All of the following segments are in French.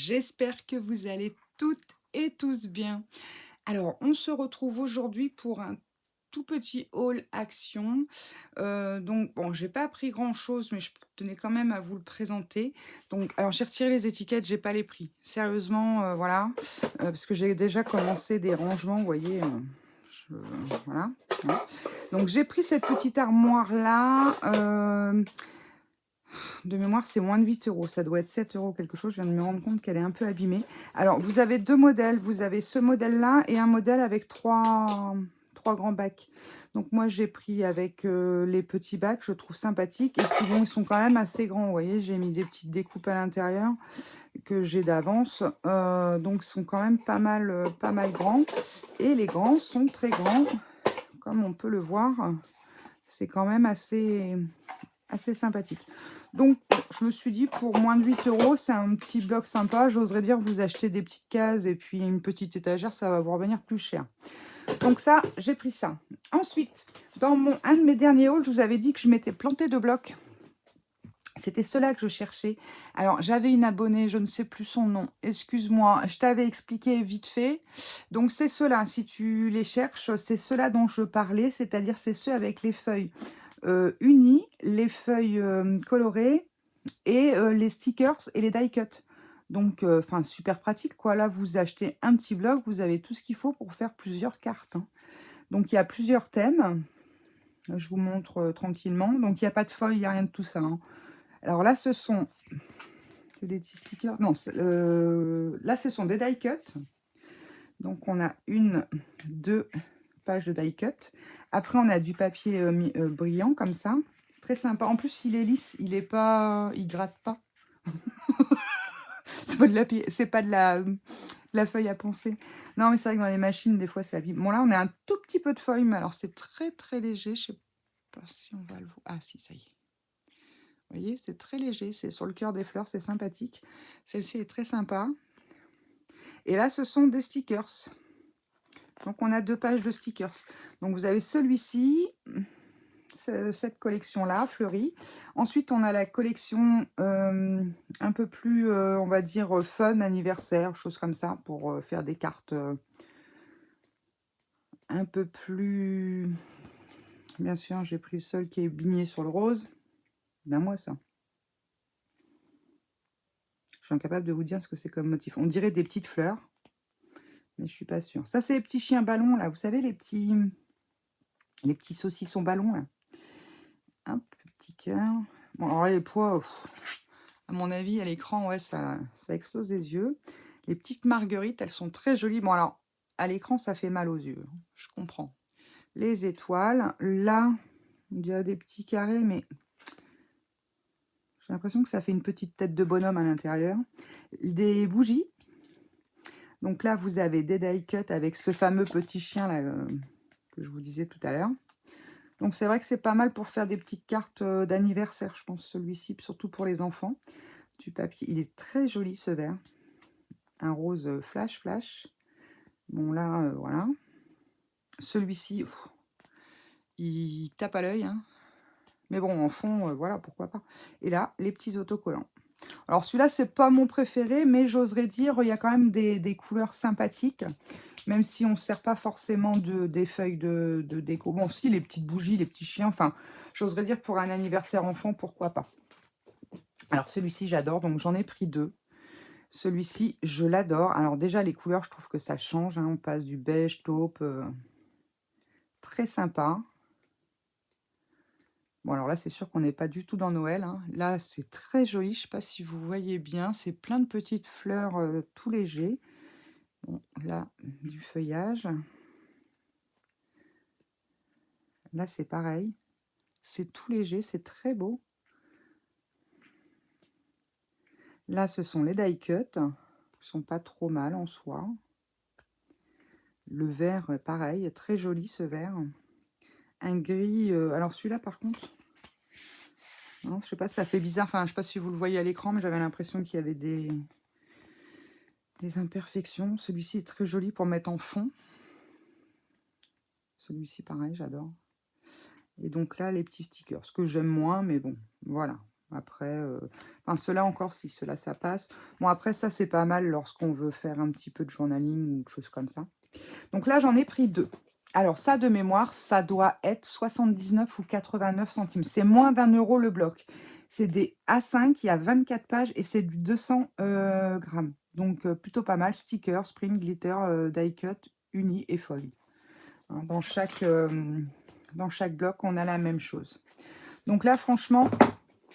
J'espère que vous allez toutes et tous bien. Alors, on se retrouve aujourd'hui pour un tout petit haul action. Donc, bon, j'ai pas pris grand-chose, mais je tenais quand même à vous le présenter. Donc, alors, j'ai retiré les étiquettes, j'ai pas les prix. Sérieusement, voilà, parce que j'ai déjà commencé des rangements, vous voyez. Je- voilà, hein. Donc, j'ai pris cette petite armoire-là. De mémoire, c'est moins de 8 euros. Ça doit être 7 euros quelque chose. Je viens de me rendre compte qu'elle est un peu abîmée. Alors, vous avez deux modèles. Vous avez ce modèle-là et un modèle avec trois grands bacs. Donc, moi, j'ai pris avec les petits bacs. Je trouve sympathique. Et puis, bon, ils sont quand même assez grands. Vous voyez, j'ai mis des petites découpes à l'intérieur que j'ai d'avance. Donc, ils sont quand même pas mal grands. Et les grands sont très grands. Comme on peut le voir, c'est quand même assez sympathique. Donc, je me suis dit, pour moins de 8 euros, c'est un petit bloc sympa. J'oserais dire, vous achetez des petites cases et puis une petite étagère, ça va vous revenir plus cher. Donc ça, j'ai pris ça. Ensuite, dans un de mes derniers hauls, je vous avais dit que je m'étais planté de blocs. C'était cela que je cherchais. Alors, j'avais une abonnée, je ne sais plus son nom. Excuse-moi, je t'avais expliqué vite fait. Donc, c'est ceux-là, si tu les cherches, c'est ceux-là dont je parlais, c'est-à-dire c'est ceux avec les feuilles unies, les feuilles colorées et les stickers et les die cut. Donc, enfin, super pratique, quoi. Là, vous achetez un petit bloc, vous avez tout ce qu'il faut pour faire plusieurs cartes, hein. Donc, il y a plusieurs thèmes. Je vous montre tranquillement. Donc, il n'y a pas de feuilles, il n'y a rien de tout ça, hein. Alors là, ce sont des petits stickers. Non, là, ce sont des die cut. Donc, on a une, deux pages de die cut. Après, on a du papier brillant, comme ça. Très sympa. En plus, il est lisse, il gratte pas. C'est pas de la feuille à poncer. Non, mais c'est vrai que dans les machines, des fois, ça abîme. Bon, là, on a un tout petit peu de feuille, mais alors, c'est très, très léger. Je sais pas si on va le voir. Ah, si, ça y est. Vous voyez, c'est très léger. C'est sur le cœur des fleurs. C'est sympathique. Celle-ci est très sympa. Et là, ce sont des stickers. Donc, on a deux pages de stickers. Donc, vous avez celui-ci, cette collection-là, fleurie. Ensuite, on a la collection un peu plus, on va dire, fun, anniversaire, choses comme ça, pour faire des cartes un peu plus... Bien sûr, j'ai pris le seul qui est bigné sur le rose. Ben moi, ça. Je suis incapable de vous dire ce que c'est comme motif. On dirait des petites fleurs, mais je suis pas sûre. Ça, c'est les petits chiens ballons, là. Vous savez, les petits saucissons ballons, là. Hop, petit cœur. Bon, alors là, les poids, à mon avis, à l'écran, ouais, ça explose des yeux. Les petites marguerites, elles sont très jolies. Bon, alors, à l'écran, ça fait mal aux yeux. Je comprends. Les étoiles. Là, il y a des petits carrés, mais j'ai l'impression que ça fait une petite tête de bonhomme à l'intérieur. Des bougies. Donc là, vous avez des die cut avec ce fameux petit chien là, que je vous disais tout à l'heure. Donc c'est vrai que c'est pas mal pour faire des petites cartes d'anniversaire, je pense, celui-ci, surtout pour les enfants. Du papier. Il est très joli, ce vert. Un rose flash, flash. Bon, là, voilà. Celui-ci, il tape à l'œil, hein. Mais bon, en fond, voilà, pourquoi pas. Et là, les petits autocollants. Alors, celui-là, c'est pas mon préféré, mais j'oserais dire, il y a quand même des couleurs sympathiques, même si on ne sert pas forcément des feuilles de déco. Bon, si, les petites bougies, les petits chiens, enfin, j'oserais dire pour un anniversaire enfant, pourquoi pas. Alors, celui-ci, j'adore, donc j'en ai pris deux. Celui-ci, je l'adore. Alors déjà, les couleurs, je trouve que ça change, hein. On passe du beige, taupe, très sympa. Bon, alors là, c'est sûr qu'on n'est pas du tout dans Noël, hein. Là, c'est très joli. Je ne sais pas si vous voyez bien. C'est plein de petites fleurs tout légers. Bon, là, du feuillage. Là, c'est pareil. C'est tout léger, c'est très beau. Là, ce sont les die cut. Ils sont pas trop mal en soi. Le vert, pareil, très joli ce vert. Un gris. Alors celui-là, par contre, non, je sais pas, ça fait bizarre. Enfin, je sais pas si vous le voyez à l'écran, mais j'avais l'impression qu'il y avait des imperfections. Celui-ci est très joli pour mettre en fond. Celui-ci, pareil, j'adore. Et donc là, les petits stickers, ce que j'aime moins, mais bon, voilà. Après, enfin, ceux-là encore, si ceux-là, ça passe. Bon, après, ça, c'est pas mal lorsqu'on veut faire un petit peu de journaling ou de choses comme ça. Donc là, j'en ai pris 2. Alors, ça, de mémoire, ça doit être 79 ou 89 centimes. C'est moins d'1 € le bloc. C'est des A5, il y a 24 pages et c'est du 200 grammes. Donc, plutôt pas mal. Sticker, sprint, glitter, die cut, uni et foil. Hein, dans chaque bloc, on a la même chose. Donc là, franchement,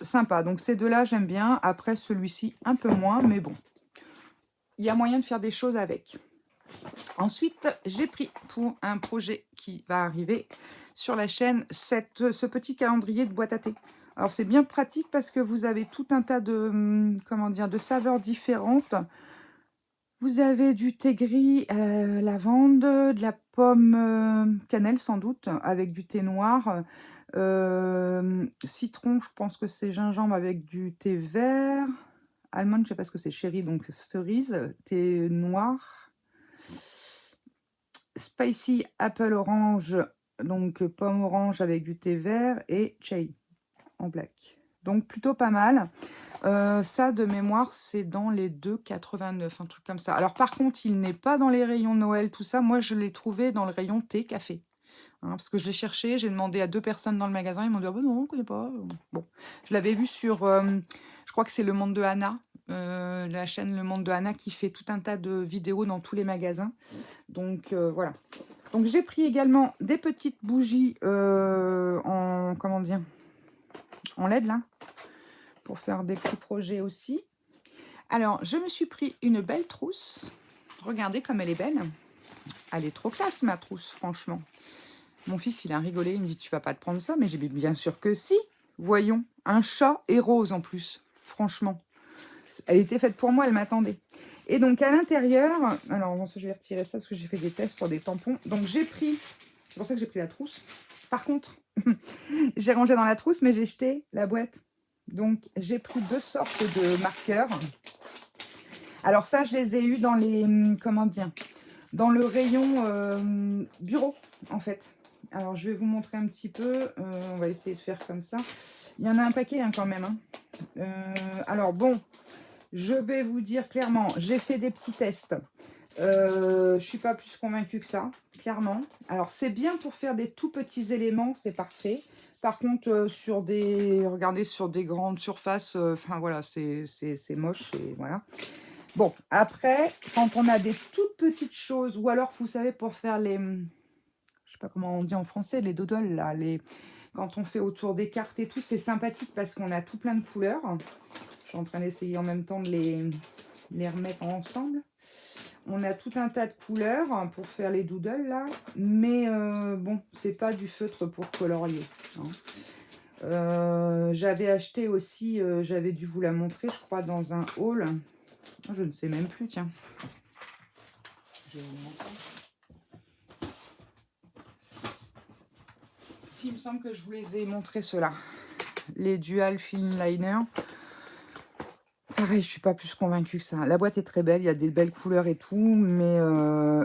sympa. Donc, ces deux-là, j'aime bien. Après, celui-ci, un peu moins, mais bon. Il y a moyen de faire des choses avec. Ensuite, j'ai pris pour un projet qui va arriver sur la chaîne ce petit calendrier de boîte à thé. Alors, c'est bien pratique parce que vous avez tout un tas de, comment dire, de saveurs différentes. Vous avez du thé gris, lavande, de la pomme cannelle sans doute, avec du thé noir. Citron, je pense que c'est gingembre avec du thé vert. Almond, je ne sais pas ce que c'est, chéri, donc cerise, thé noir. Spicy apple orange, donc pomme orange avec du thé vert et chai en black. Donc plutôt pas mal. Ça de mémoire c'est dans les 2,89, un truc comme ça. Alors par contre il n'est pas dans les rayons Noël, tout ça. Moi je l'ai trouvé dans le rayon thé café. Hein, parce que je l'ai cherché, j'ai demandé à 2 personnes dans le magasin, ils m'ont dit ah bah non on ne connaît pas. Bon, je l'avais vu sur, je crois que c'est Le Monde de Anna, la chaîne Le Monde de Anna qui fait tout un tas de vidéos dans tous les magasins. Donc voilà. Donc j'ai pris également des petites bougies en comment dire, en LED là, pour faire des petits projets aussi. Alors je me suis pris une belle trousse. Regardez comme elle est belle. Elle est trop classe ma trousse, franchement. Mon fils il a rigolé, il me dit tu vas pas te prendre ça, mais j'ai dit bien sûr que si. Voyons, un chat et rose en plus, franchement. Elle était faite pour moi, elle m'attendait. Et donc à l'intérieur, alors bon, je vais retirer ça parce que j'ai fait des tests sur des tampons. Donc j'ai pris, c'est pour ça que j'ai pris la trousse. Par contre, j'ai rangé dans la trousse, mais j'ai jeté la boîte. Donc j'ai pris 2 sortes de marqueurs. Alors ça, je les ai eus dans les, comment dire, dans le rayon bureau, en fait. Alors je vais vous montrer un petit peu. On va essayer de faire comme ça. Il y en a un paquet hein, quand même. Hein. Alors bon. Je vais vous dire clairement, j'ai fait des petits tests. Je ne suis pas plus convaincue que ça, clairement. Alors, c'est bien pour faire des tout petits éléments, c'est parfait. Par contre, regardez, sur des grandes surfaces, enfin voilà, c'est moche. Et voilà. Bon, après, quand on a des toutes petites choses, ou alors, vous savez, pour faire les, je sais pas comment on dit en français, les doodles, là, quand on fait autour des cartes et tout, c'est sympathique parce qu'on a tout plein de couleurs. Je suis en train d'essayer en même temps de les remettre ensemble. On a tout un tas de couleurs pour faire les doodles là. Mais bon, c'est pas du feutre pour colorier. Hein. J'avais acheté aussi, j'avais dû vous la montrer, je crois, dans un haul. Je ne sais même plus, tiens. Je vais vous montrer. Si, il me semble que je vous les ai montrés, ceux-là. Les Dual Film Liner. Pareil, je suis pas plus convaincue que ça. La boîte est très belle, il y a des belles couleurs et tout, mais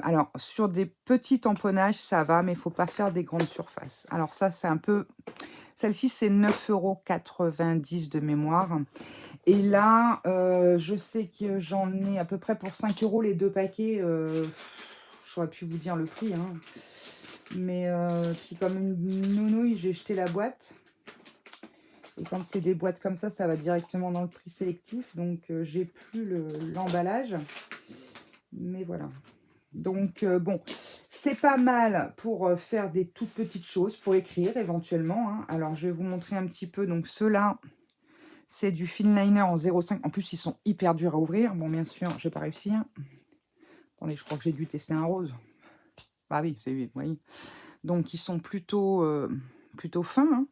alors sur des petits tamponnages, ça va, mais il faut pas faire des grandes surfaces. Alors ça, c'est un peu... Celle-ci, c'est 9,90 € de mémoire. Et là, je sais que j'en ai à peu près pour 5 € les 2 paquets. J'aurais pu vous dire le prix. Hein. Mais puis comme une nounouille, j'ai jeté la boîte. Et quand c'est des boîtes comme ça, ça va directement dans le prix sélectif. Donc, j'ai plus l'emballage. Mais voilà. Donc, bon, c'est pas mal pour faire des toutes petites choses, pour écrire éventuellement. Hein. Alors, je vais vous montrer un petit peu. Donc, ceux-là, c'est du Finliner en 0,5. En plus, ils sont hyper durs à ouvrir. Bon, bien sûr, je n'ai pas réussi. Hein. Attendez, je crois que j'ai dû tester un rose. Ah oui, c'est oui, vous voyez. Donc, ils sont plutôt fins. Hein.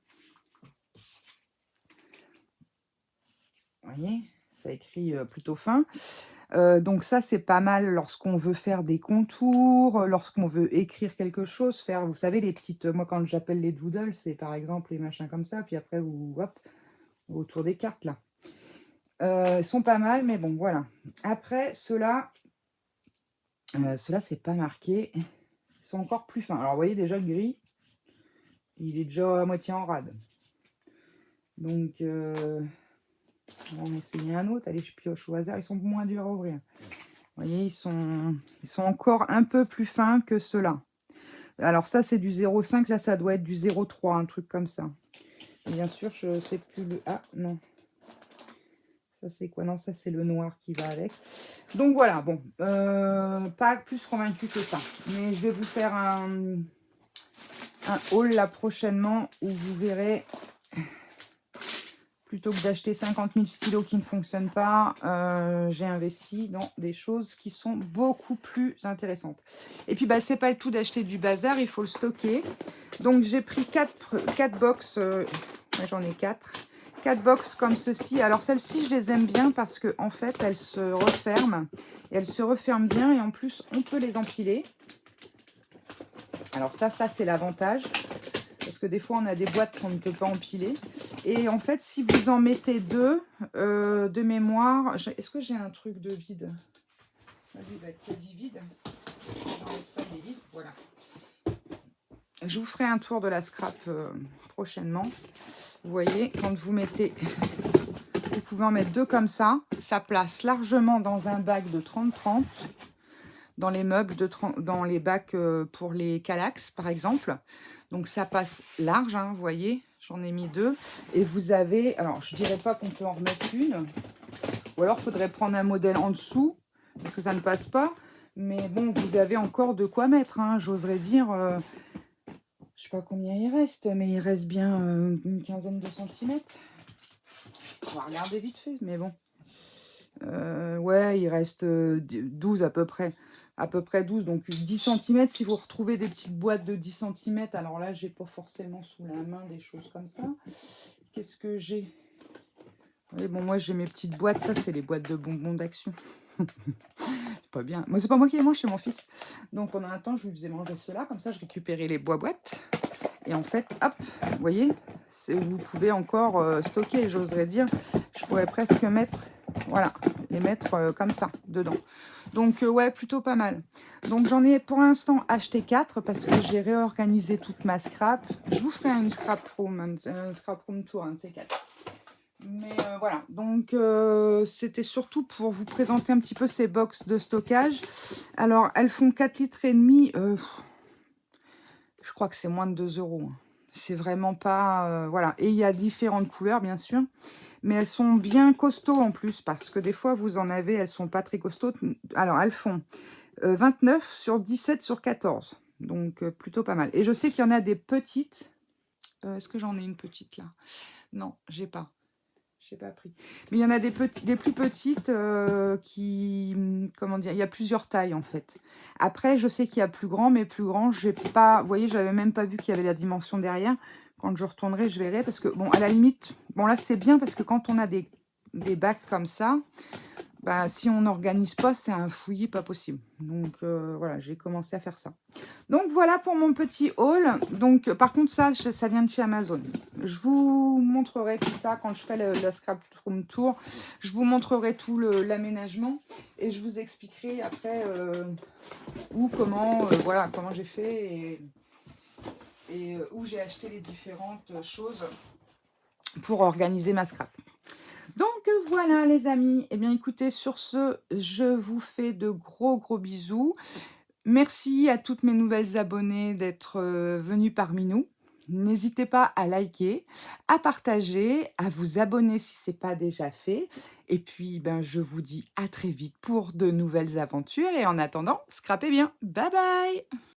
Vous voyez, ça écrit plutôt fin. Donc ça, c'est pas mal lorsqu'on veut faire des contours, lorsqu'on veut écrire quelque chose, faire, vous savez, les petites... Moi, quand j'appelle les doodles, c'est par exemple les machins comme ça, puis après, vous, hop, autour des cartes, là. Ils sont pas mal, mais bon, voilà. Après, ceux-là, c'est pas marqué. Ils sont encore plus fins. Alors, vous voyez, déjà, le gris, il est déjà à moitié en rade. Donc... On va en essayer un autre. Allez, je pioche au hasard. Ils sont moins durs à ouvrir. Vous voyez, ils sont encore un peu plus fins que ceux-là. Alors ça, c'est du 0,5. Là, ça doit être du 0,3, un truc comme ça. Et bien sûr, je sais plus le... Ah, non. Ça, c'est quoi? Non, ça, c'est le noir qui va avec. Donc, voilà. Bon, pas plus convaincu que ça. Mais je vais vous faire un haul, là, prochainement, où vous verrez... Plutôt que d'acheter 50 000 stylos qui ne fonctionnent pas, j'ai investi dans des choses qui sont beaucoup plus intéressantes. Et puis, bah, c'est pas le tout d'acheter du bazar, il faut le stocker. Donc, j'ai pris 4 box, j'en ai 4. 4 box comme ceci. Alors, celles-ci, je les aime bien parce que en fait, elles se referment. Et elles se referment bien et en plus, on peut les empiler. Alors ça c'est l'avantage. Parce que des fois, on a des boîtes qu'on ne peut pas empiler. Et en fait, si vous en mettez deux de mémoire... Est-ce que j'ai un truc de vide? Lui, il va être quasi vide. J'enlève ça, il est vide. Voilà. Je vous ferai un tour de la scrap prochainement. Vous voyez, quand vous mettez... Vous pouvez en mettre deux comme ça. Ça place largement dans un bac de 30-30. Dans les meubles, dans les bacs pour les Kallax, par exemple. Donc, ça passe large, hein, vous voyez. J'en ai mis deux. Et vous avez... Alors, je dirais pas qu'on peut en remettre une. Ou alors, il faudrait prendre un modèle en dessous, parce que ça ne passe pas. Mais bon, vous avez encore de quoi mettre, hein. J'oserais dire... je sais pas combien il reste, mais il reste bien une quinzaine de centimètres. On va regarder vite fait, mais bon. Ouais, il reste 12 à peu près. À peu près 12, donc 10 cm. Si vous retrouvez des petites boîtes de 10 cm, alors là, j'ai pas forcément sous la main des choses comme ça. Qu'est-ce que j'ai? Oui, bon, moi, j'ai mes petites boîtes. Ça, c'est les boîtes de bonbons d'Action. C'est pas bien. Moi, c'est pas moi qui les mange, c'est mon fils. Donc, pendant un temps, je lui faisais manger cela. Comme ça, je récupérais les boîtes. Et en fait, hop, vous voyez, vous pouvez encore stocker, j'oserais dire. Je pourrais presque mettre... Voilà, les mettre comme ça, dedans. Donc, ouais, plutôt pas mal. Donc, j'en ai pour l'instant acheté 4 parce que j'ai réorganisé toute ma scrap. Je vous ferai une scrap room tour, un de ces 4. Mais voilà, donc c'était surtout pour vous présenter un petit peu ces box de stockage. Alors, elles font 4 litres et demi. Je crois que c'est moins de 2 €. C'est vraiment pas... voilà. Et il y a différentes couleurs, bien sûr. Mais elles sont bien costauds en plus, parce que des fois, vous en avez, elles sont pas très costaudes. Alors, elles font 29 sur 17 sur 14. Donc, plutôt pas mal. Et je sais qu'il y en a des petites. Est-ce que j'en ai une petite là? Non, j'ai pas. J'ai pas pris. Mais il y en a des plus petites qui... Comment dire? Il y a plusieurs tailles, en fait. Après, je sais qu'il y a plus grand, mais plus grand, j'ai pas... Vous voyez, je n'avais même pas vu qu'il y avait la dimension derrière. Quand je retournerai, je verrai. Parce que, bon, à la limite... Bon, là, c'est bien parce que quand on a des bacs comme ça, bah, si on n'organise pas, c'est un fouillis pas possible. Donc, voilà, j'ai commencé à faire ça. Donc, voilà pour mon petit haul. Donc, par contre, ça vient de chez Amazon. Je vous montrerai tout ça quand je fais la scrap room tour. Je vous montrerai tout l'aménagement et je vous expliquerai après voilà, comment j'ai fait et où j'ai acheté les différentes choses pour organiser ma scrap. Donc voilà les amis, eh bien écoutez, sur ce, je vous fais de gros bisous. Merci à toutes mes nouvelles abonnées d'être venues parmi nous. N'hésitez pas à liker, à partager, à vous abonner si ce n'est pas déjà fait. Et puis, ben, je vous dis à très vite pour de nouvelles aventures. Et en attendant, scrapez bien. Bye bye!